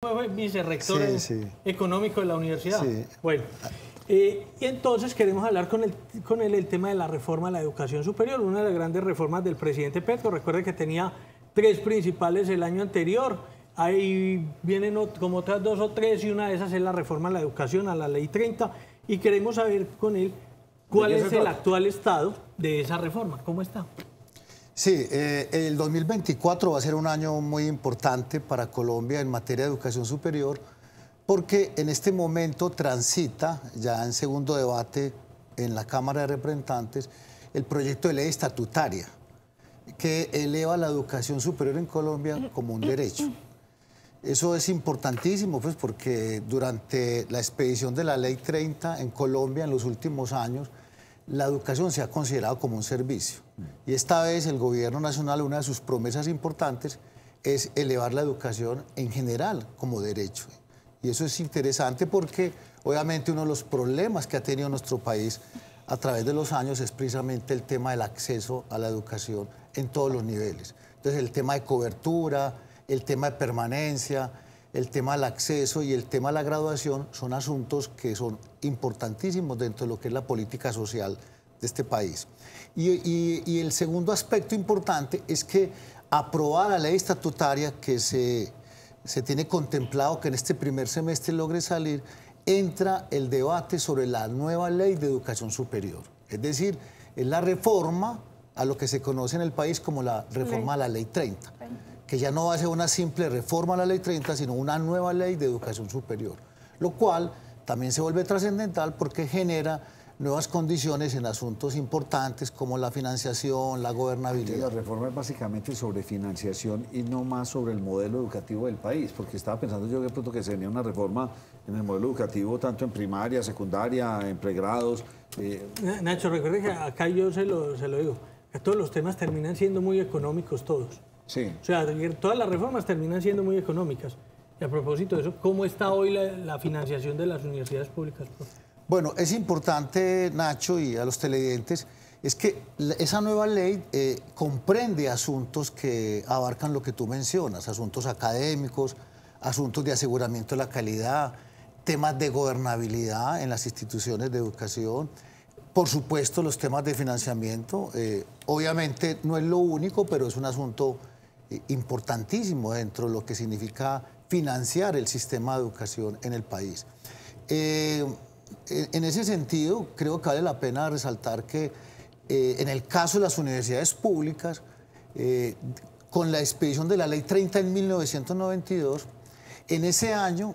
Fue vicerrector económico de la universidad. Sí. Bueno, y entonces queremos hablar con él el tema de la reforma a la educación superior, una de las grandes reformas del presidente Petro. Recuerde que tenía tres principales el año anterior, ahí vienen como otras dos o tres y una de esas es la reforma a la educación, a la Ley 30, y queremos saber con él cuál es el actual estado de esa reforma, cómo está. Sí, el 2024 va a ser un año muy importante para Colombia en materia de educación superior porque en este momento transita, ya en segundo debate en la Cámara de Representantes, el proyecto de ley estatutaria que eleva la educación superior en Colombia como un derecho. Eso es importantísimo pues, porque durante la expedición de la Ley 30 en Colombia en los últimos años, la educación se ha considerado como un servicio. Y esta vez el gobierno nacional, una de sus promesas importantes es elevar la educación en general como derecho. Y eso es interesante porque obviamente uno de los problemas que ha tenido nuestro país a través de los años es precisamente el tema del acceso a la educación en todos los niveles. Entonces el tema de cobertura, el tema de permanencia, el tema del acceso y el tema de la graduación son asuntos que son importantísimos dentro de lo que es la política social de este país. Y el segundo aspecto importante es que aprobada la ley estatutaria que se tiene contemplado que en este primer semestre logre salir, entra el debate sobre la nueva ley de educación superior. Es decir, es la reforma a lo que se conoce en el país como la reforma a la Ley 30. Que ya no va a ser una simple reforma a la Ley 30, sino una nueva ley de educación superior, lo cual también se vuelve trascendental porque genera nuevas condiciones en asuntos importantes como la financiación, la gobernabilidad. La reforma es básicamente sobre financiación y no más sobre el modelo educativo del país, porque estaba pensando yo de pronto que se venía una reforma en el modelo educativo tanto en primaria, secundaria, en pregrados. Nacho, recuerde que acá yo se lo digo, que todos los temas terminan siendo muy económicos todos. Sí. O sea, todas las reformas terminan siendo muy económicas. Y a propósito de eso, ¿cómo está hoy la financiación de las universidades públicas? Bueno, es importante, Nacho, y a los televidentes, es que esa nueva ley comprende asuntos que abarcan lo que tú mencionas, asuntos académicos, asuntos de aseguramiento de la calidad, temas de gobernabilidad en las instituciones de educación, por supuesto los temas de financiamiento. Obviamente no es lo único, pero es un asunto importantísimo dentro de lo que significa financiar el sistema de educación en el país. En ese sentido, creo que vale la pena resaltar que en el caso de las universidades públicas, con la expedición de la Ley 30 en 1992, en ese año,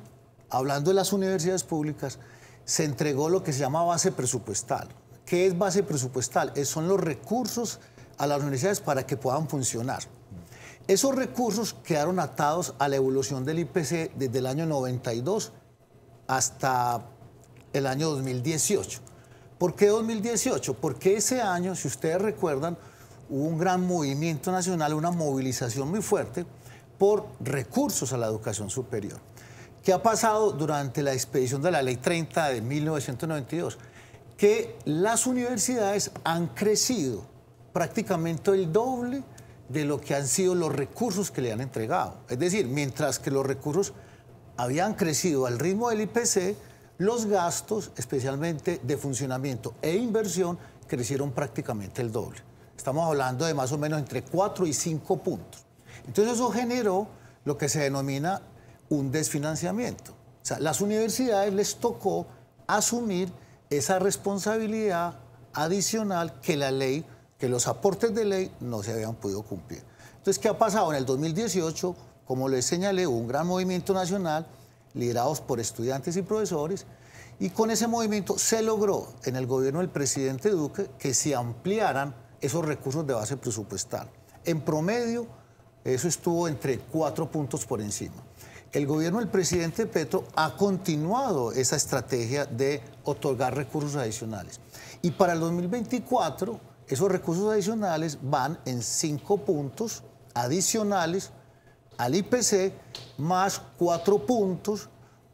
hablando de las universidades públicas, se entregó lo que se llama base presupuestal. ¿Qué es base presupuestal? Son los recursos a las universidades para que puedan funcionar. Esos recursos quedaron atados a la evolución del IPC desde el año 92 hasta el año 2018. ¿Por qué 2018? Porque ese año, si ustedes recuerdan, hubo un gran movimiento nacional, una movilización muy fuerte por recursos a la educación superior. ¿Qué ha pasado durante la expedición de la Ley 30 de 1992? Que las universidades han crecido prácticamente el doble de lo que han sido los recursos que le han entregado. Es decir, mientras que los recursos habían crecido al ritmo del IPC, los gastos, especialmente de funcionamiento e inversión, crecieron prácticamente el doble. Estamos hablando de más o menos entre 4 y 5 puntos. Entonces eso generó lo que se denomina un desfinanciamiento. O sea, las universidades les tocó asumir esa responsabilidad adicional que la ley, que los aportes de ley no se habían podido cumplir. Entonces, ¿qué ha pasado? En el 2018, como les señalé, hubo un gran movimiento nacional liderados por estudiantes y profesores, y con ese movimiento se logró en el gobierno del presidente Duque que se ampliaran esos recursos de base presupuestal. En promedio, eso estuvo entre 4 puntos por encima. El gobierno del presidente Petro ha continuado esa estrategia de otorgar recursos adicionales. Y para el 2024, esos recursos adicionales van en 5 puntos adicionales al IPC, más 4 puntos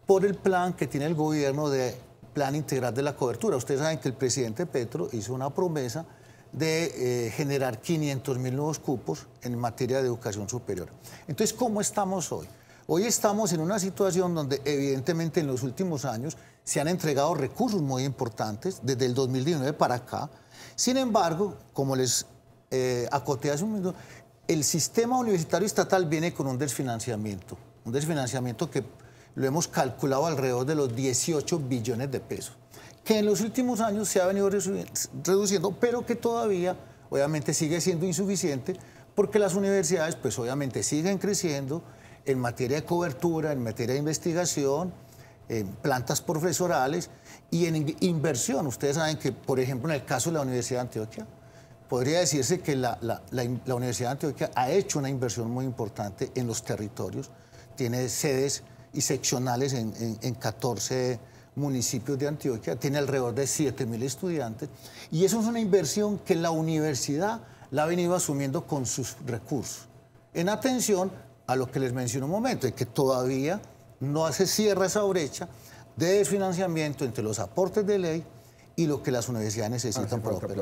por el plan que tiene el gobierno de Plan Integral de la Cobertura. Ustedes saben que el presidente Petro hizo una promesa de generar 500.000 nuevos cupos en materia de educación superior. Entonces, ¿cómo estamos hoy? Hoy estamos en una situación donde evidentemente en los últimos años se han entregado recursos muy importantes, desde el 2019 para acá. Sin embargo, como les acoté hace un minuto, el sistema universitario estatal viene con un desfinanciamiento que lo hemos calculado alrededor de los 18 billones de pesos, que en los últimos años se ha venido reduciendo, pero que todavía obviamente sigue siendo insuficiente, porque las universidades pues obviamente siguen creciendo en materia de cobertura, en materia de investigación, en plantas profesorales y en inversión. Ustedes saben que, por ejemplo, en el caso de la Universidad de Antioquia, podría decirse que la Universidad de Antioquia ha hecho una inversión muy importante en los territorios, tiene sedes y seccionales en 14 municipios de Antioquia, tiene alrededor de 7.000 estudiantes, y eso es una inversión que la universidad la ha venido asumiendo con sus recursos, en atención a lo que les mencioné un momento, de que todavía no se cierra esa brecha de desfinanciamiento entre los aportes de ley y lo que las universidades necesitan para operar.